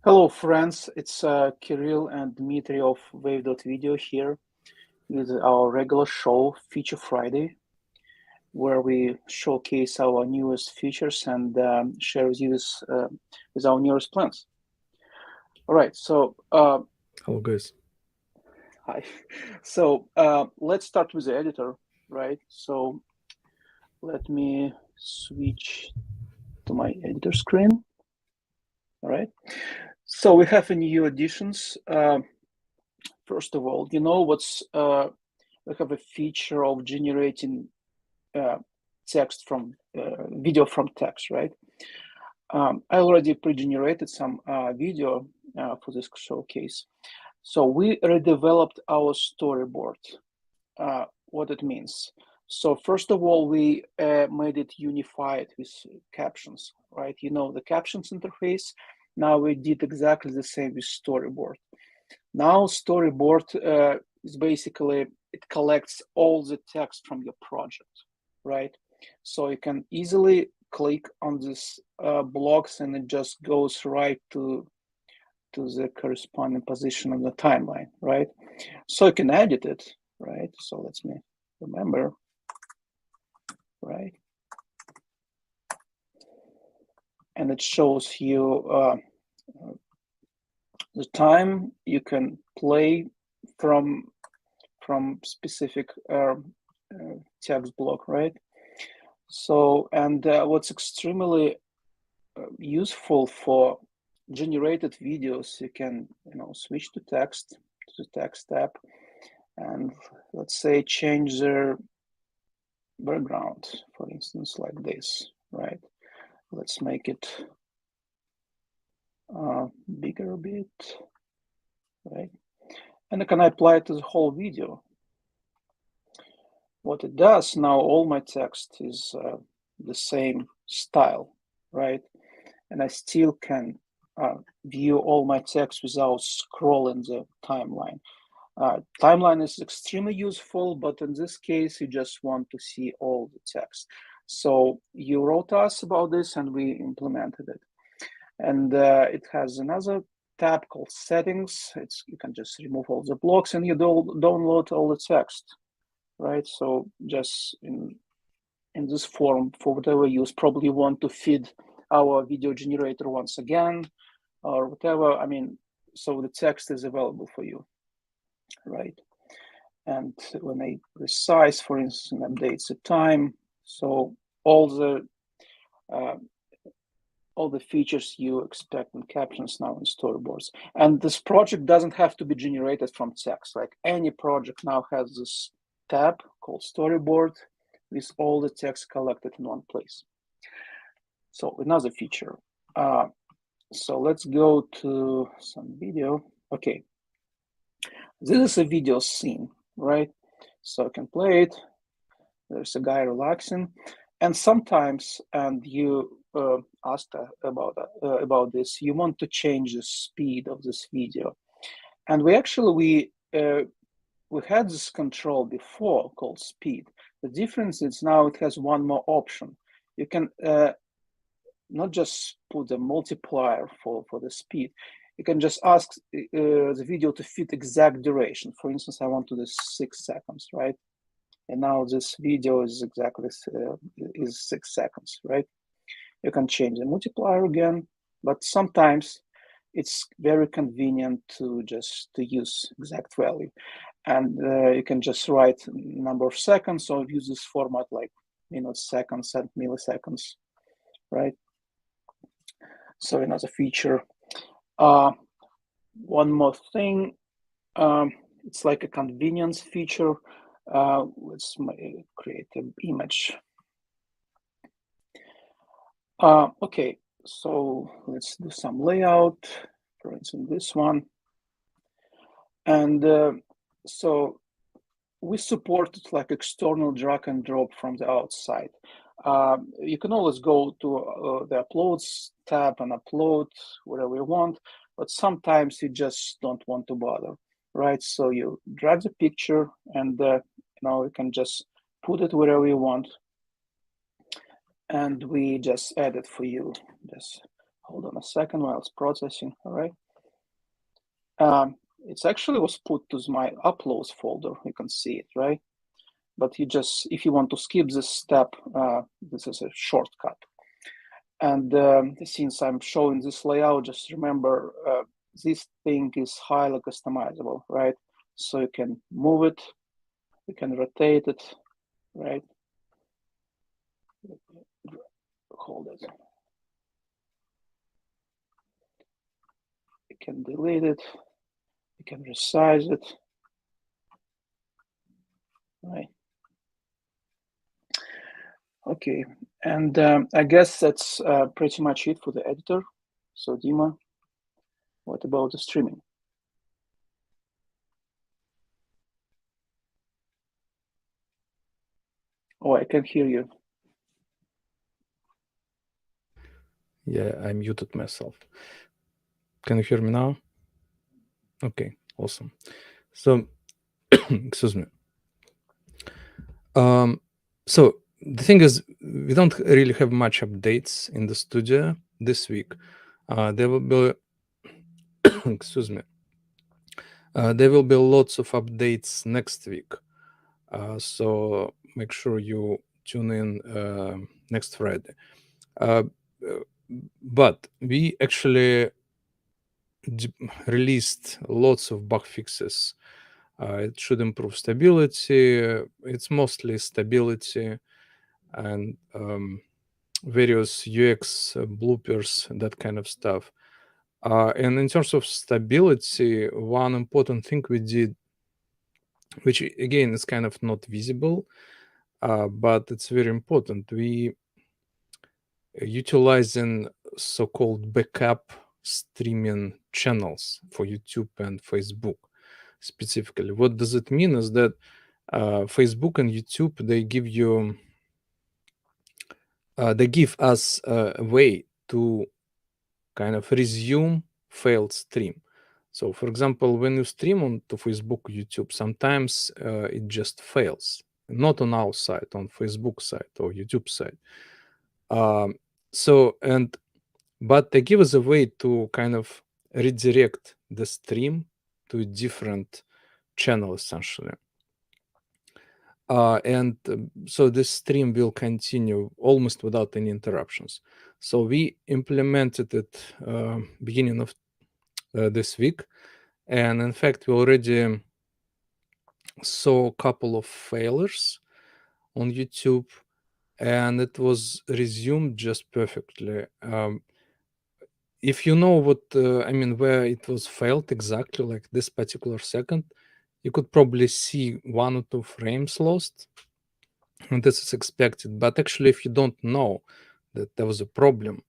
Hello, friends. It's Kirill and Dmitry of Wave.video here with our regular show, Feature Friday, where we showcase our newest features and share with you with our newest plans. All right, so Hello, guys. hi. So let's start with the editor, right? So let me switch to my editor screen. All right. So we have a new additions. First of all, we have a feature of generating text from video from text, right? I already pre-generated some video for this showcase. So we redeveloped our storyboard. What it means. So first of all, we made it unified with captions, right? You know, the captions interface. Now we did exactly the same with storyboard. Now storyboard is basically, it collects all the text from your project, right? So you can easily click on this blocks and it just goes right to the corresponding position on the timeline, right? So you can edit it, right? So let me remember, right? And it shows you the time you can play from specific text block, right? So, and what's extremely useful for generated videos, you can, switch to text, to the text tab, and let's say change their background, for instance, like this, right? Let's make it bigger a bit, right? And I can apply it to the whole video. What it does now, all my text is the same style, right? And I still can view all my text without scrolling the timeline. Timeline is extremely useful, but in this case, you just want to see all the text. So you wrote us about this and we implemented it. And it has another tab called settings. You can just remove all the blocks and you download all the text, right? So just in this form, for whatever use, probably want to feed our video generator once again, or whatever. I mean, so the text is available for you, right? And when I resize, for instance, updates the time, so all the features you expect in captions now in storyboards. And this project doesn't have to be generated from text. Like any project now has this tab called storyboard with all the text collected in one place. So another feature. So let's go to some video. Okay, this is a video scene, right? So I can play it. There's a guy relaxing, and sometimes, and you asked about this, you want to change the speed of this video, and we had this control before called speed. The difference is now it has one more option. You can not just put a multiplier for the speed. You can just ask the video to fit exact duration. For instance, I want to do 6 seconds, right? And now this video is exactly is 6 seconds, right? You can change the multiplier again, but sometimes it's very convenient to use exact value. And you can just write number of seconds or use this format like minutes, seconds, and milliseconds, right? So another feature. One more thing, it's like a convenience feature. Let's create an image. Okay, so let's do some layout, for instance, this one. And so we supported like external drag and drop from the outside. You can always go to the uploads tab and upload whatever you want, but sometimes you just don't want to bother, right? So you drag the picture and you can just put it wherever you want. And we just add it for you. Just hold on a second while it's processing. All right. It's actually was put to my uploads folder. You can see it, right? But you just, if you want to skip this step, this is a shortcut. And since I'm showing this layout, just remember this thing is highly customizable, right? So you can move it, you can rotate it, right? Hold it. You can delete it, you can resize it, right? Okay, and I guess that's pretty much it for the editor. So Dima, what about the streaming? Oh, I can hear you. Yeah, I muted myself. Can you hear me now? Okay, awesome. So, excuse me. So the thing is, we don't really have much updates in the studio this week. There will be, excuse me. There will be lots of updates next week. So make sure you tune in next Friday. But we actually released lots of bug fixes. It should improve stability. It's mostly stability and various UX bloopers, that kind of stuff. And in terms of stability, one important thing we did, which again is kind of not visible, but it's very important. We utilizing so-called backup streaming channels for YouTube and Facebook specifically. What does it mean is that Facebook and YouTube, they give us a way to kind of resume failed stream. So for example, when you stream onto Facebook, YouTube, sometimes it just fails, not on our side, on Facebook side or YouTube side. But they give us a way to kind of redirect the stream to a different channel essentially. So this stream will continue almost without any interruptions. So we implemented it beginning of this week, and in fact we already saw a couple of failures on YouTube, and it was resumed just perfectly. If you know what where it was failed exactly, like this particular second, you could probably see 1 or 2 frames lost. And this is expected, but actually if you don't know that there was a problem,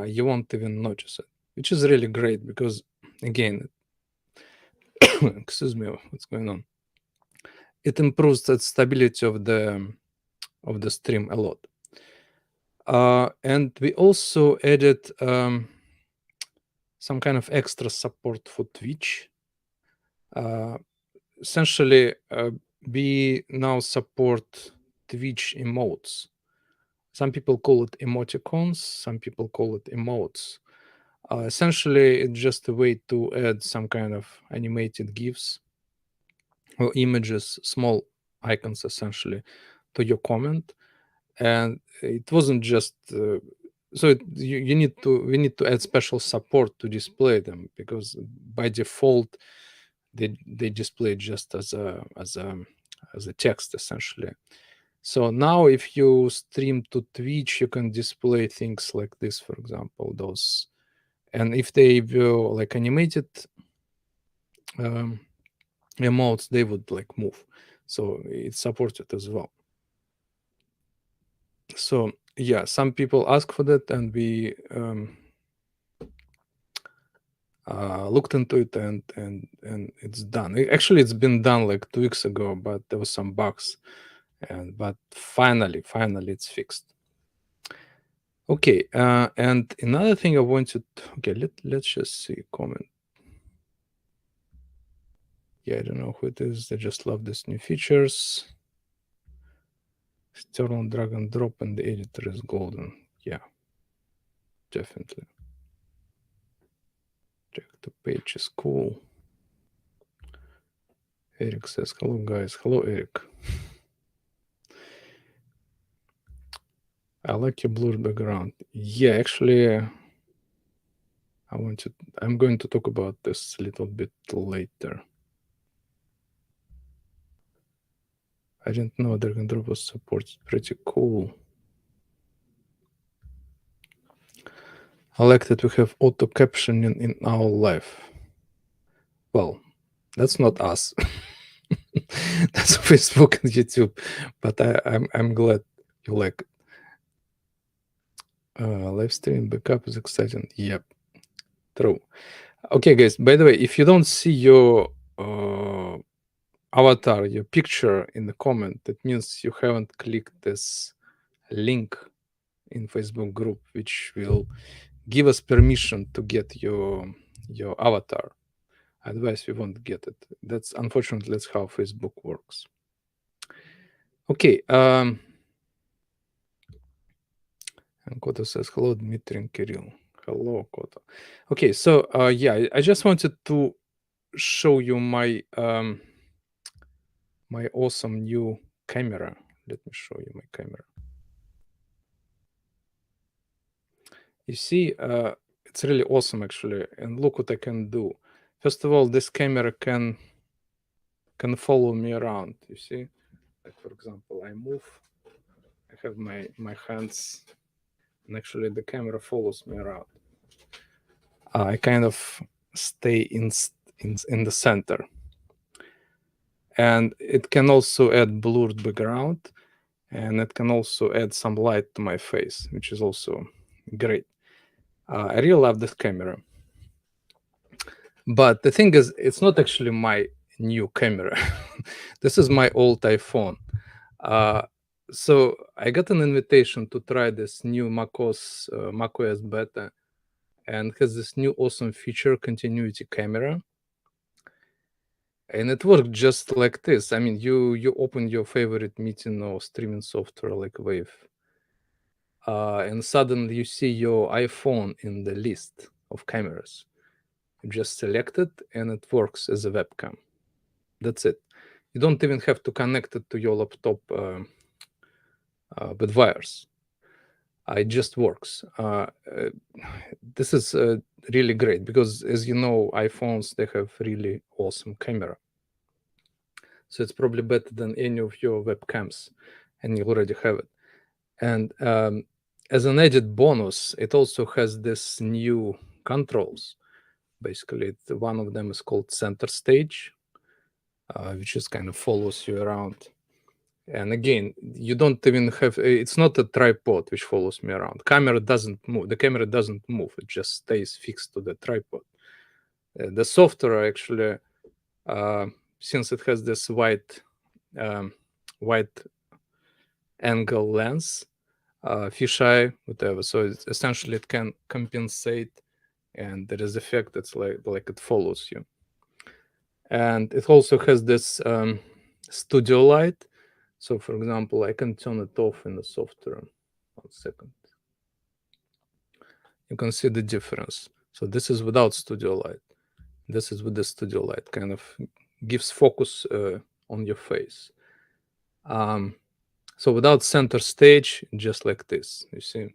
you won't even notice it, which is really great because again, excuse me, what's going on? It improves the stability of the stream a lot. And we also added some kind of extra support for Twitch. Essentially, we now support Twitch emotes. Some people call it emoticons, some people call it emotes. Essentially, it's just a way to add some kind of animated GIFs or images, small icons essentially, to your comment. And it wasn't just we need to add special support to display them, because by default they display just as a text essentially. So now if you stream to Twitch, you can display things like this, for example, those. And if they were like animated emotes, they would like move. So it's supported as well. So yeah, some people ask for that, and we looked into it, and it's done. Actually, it's been done like 2 weeks ago, but there was some bugs, but finally it's fixed. Okay, and another thing I wanted. Okay, let's just see a comment. Yeah, I don't know who it is. I just love these new features. Turn on drag and drop, and the editor is golden. Yeah, definitely. Direct to page is cool. Eric says, hello, guys. Hello, Eric. I like your blurred background. Yeah, actually, I'm going to talk about this a little bit later. I didn't know drag and drop was supported. Pretty cool. I like that we have auto captioning in our life. Well, that's not us. That's Facebook and YouTube. But I'm glad you like it. Live stream backup is exciting. Yep. True. Okay, guys, by the way, if you don't see your avatar, your picture in the comment, that means you haven't clicked this link in Facebook group, which will give us permission to get your avatar. Otherwise, we won't get it. That's unfortunately that's how Facebook works. Okay. And Koto says, hello, Dmitry and Kirill. Hello, Koto. Okay, so yeah, I just wanted to show you my my awesome new camera. Let me show you my camera. You see, it's really awesome actually, and look what I can do. First of all, this camera can follow me around. You see, like for example, I move, I have my hands, and actually the camera follows me around. I kind of stay in the center, and it can also add blurred background, and it can also add some light to my face, which is also great. I really love this camera. But the thing is, it's not actually my new camera. This is my old iPhone. So I got an invitation to try this new macOS beta, and has this new awesome feature, continuity camera. And it worked just like this. I mean, you open your favorite meeting or streaming software like Wave, and suddenly you see your iPhone in the list of cameras. You just select it, and it works as a webcam. That's it. You don't even have to connect it to your laptop with wires. It just works. This is really great because, as you know, iPhones, they have really awesome camera. So it's probably better than any of your webcams, and you already have it. And as an added bonus, it also has this new controls. Basically, one of them is called center stage, which just kind of follows you around. And again, you don't even have, it's not a tripod which follows me around. Camera doesn't move. The camera doesn't move. It just stays fixed to the tripod. The software actually, since it has this wide angle lens, fisheye, whatever. So essentially it can compensate, and there is effect that's like it follows you. And it also has this studio light. So for example, I can turn it off in the software. 1 second. You can see the difference. So this is without studio light. This is with the studio light, kind of gives focus on your face. So without center stage, just like this, you see.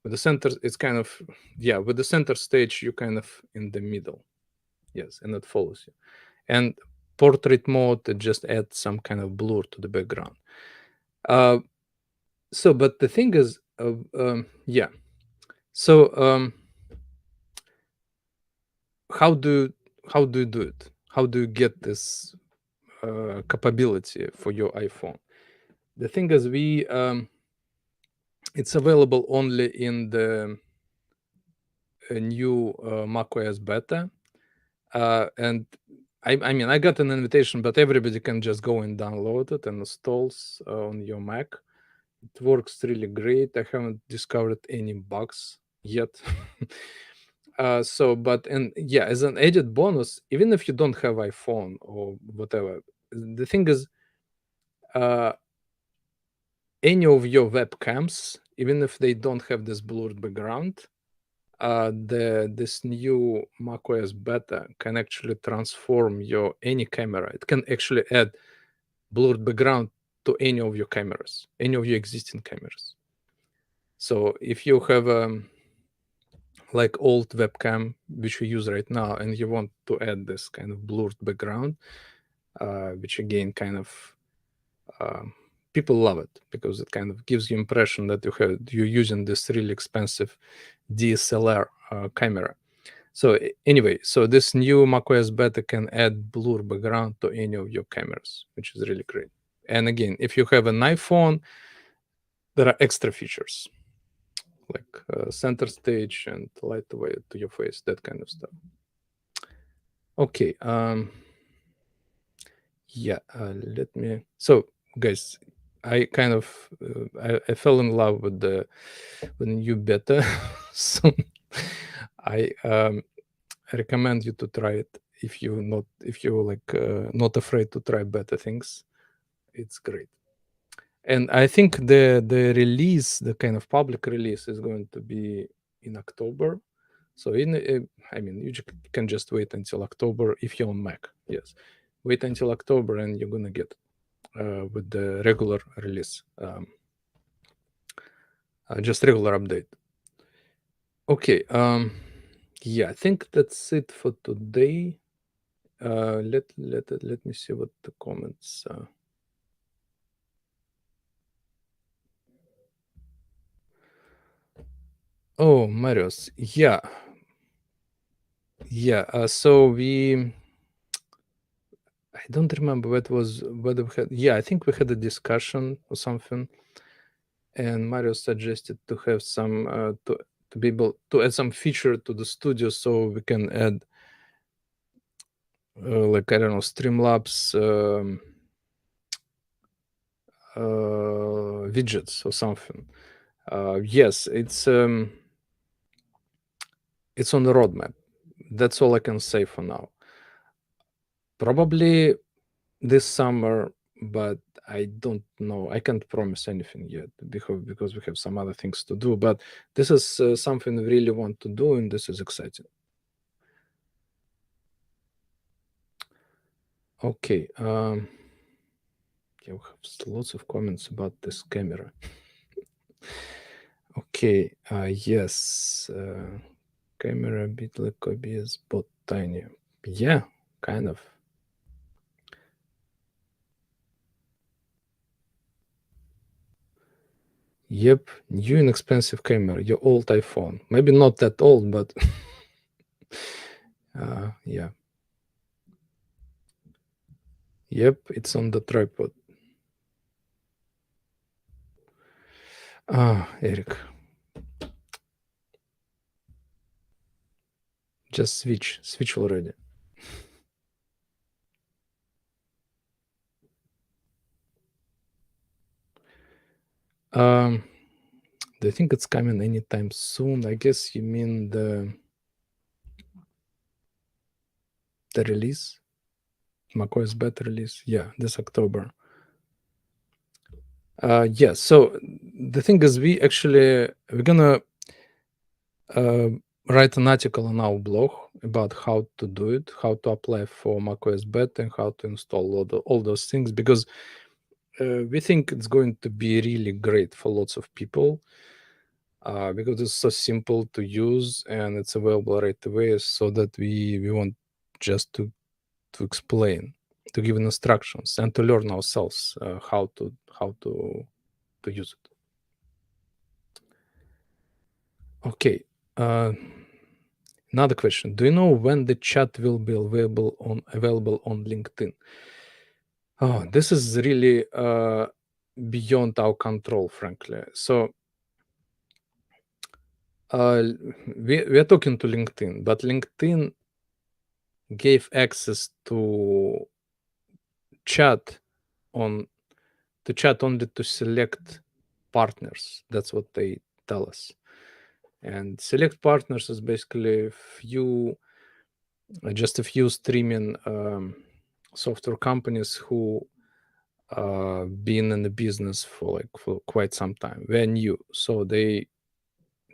With the center, it's kind of, yeah, with the center stage, you're kind of in the middle. Yes, and it follows you. And portrait mode, it just adds some kind of blur to the background. So, but the thing is, yeah. So, how do you do it? How do you get this capability for your iPhone? The thing is, it's available only in the new macOS beta, and I mean, I got an invitation, but everybody can just go and download it and installs on your Mac. It works really great. I haven't discovered any bugs yet. And yeah, as an added bonus, even if you don't have iPhone or whatever, the thing is, any of your webcams, even if they don't have this blurred background, this new macOS beta can actually transform your any camera. It can actually add blurred background to any of your cameras, any of your existing cameras. So if you have like old webcam which you use right now and you want to add this kind of blurred background, which again kind of people love it because it kind of gives you impression that you're using this really expensive DSLR camera. So anyway, so this new macOS beta can add blur background to any of your cameras, which is really great. And again, if you have an iPhone, there are extra features like center stage and light away to your face, that kind of stuff. Okay. Yeah. Let me. So, guys, I kind of I fell in love with the new beta, so I recommend you to try it if you're like not afraid to try beta things. It's great. And I think the release, the kind of public release, is going to be in October. So I mean, you can just wait until October if you're on Mac. Yes, wait until October, and you're gonna get with the regular release, just regular update. Okay. Yeah, I think that's it for today. Let me see what the comments. Oh, Marius. Yeah. So I don't remember whether we had. Yeah, I think we had a discussion or something, and Mario suggested to have some to be able to add some feature to the studio so we can add like I don't know Streamlabs widgets or something. Yes, it's on the roadmap. That's all I can say for now. Probably this summer, but I don't know. I can't promise anything yet because we have some other things to do. But this is something we really want to do, and this is exciting. Okay. Yeah, we have lots of comments about this camera. Okay. Yes. Camera a bit like OBS, but tiny. Yeah, kind of. Yep, new inexpensive camera, your old iPhone. Maybe not that old, but yeah. Yep, it's on the tripod. Eric. Just switch already. Do you think it's coming anytime soon? I guess you mean the release, macOS beta release. Yeah, this October. Yeah. So the thing is, we're gonna write an article on our blog about how to do it, how to apply for macOS beta, and how to install all those things because we think it's going to be really great for lots of people. Because it's so simple to use and it's available right away, so that we want just to explain, to give instructions, and to learn ourselves how to use it. Okay. Another question: do you know when the chat will be available on LinkedIn? Oh, this is really beyond our control, frankly. So we are talking to LinkedIn, but LinkedIn gave access to chat only to select partners. That's what they tell us. And select partners is basically just a few streaming software companies who been in the business for quite some time. They're new, so they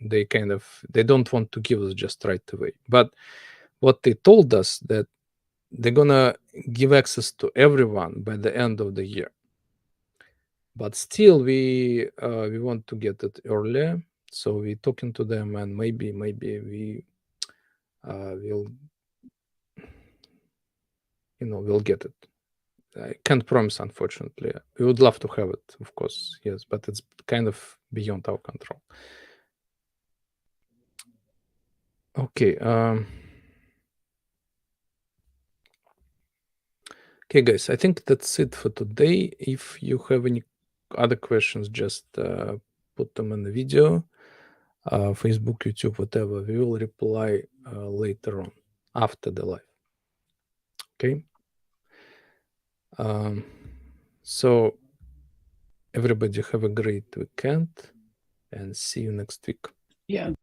they don't want to give us just right away. But what they told us that they're gonna give access to everyone by the end of the year. But still, we want to get it earlier. So we're talking to them, and maybe we will, we'll get it. I can't promise, unfortunately. We would love to have it, of course, yes, but it's kind of beyond our control. Okay. Okay, guys, I think that's it for today. If you have any other questions, just put them in the video, Facebook, YouTube, whatever. We will reply later on after the live. Okay. So everybody have a great weekend and see you next week. Yeah.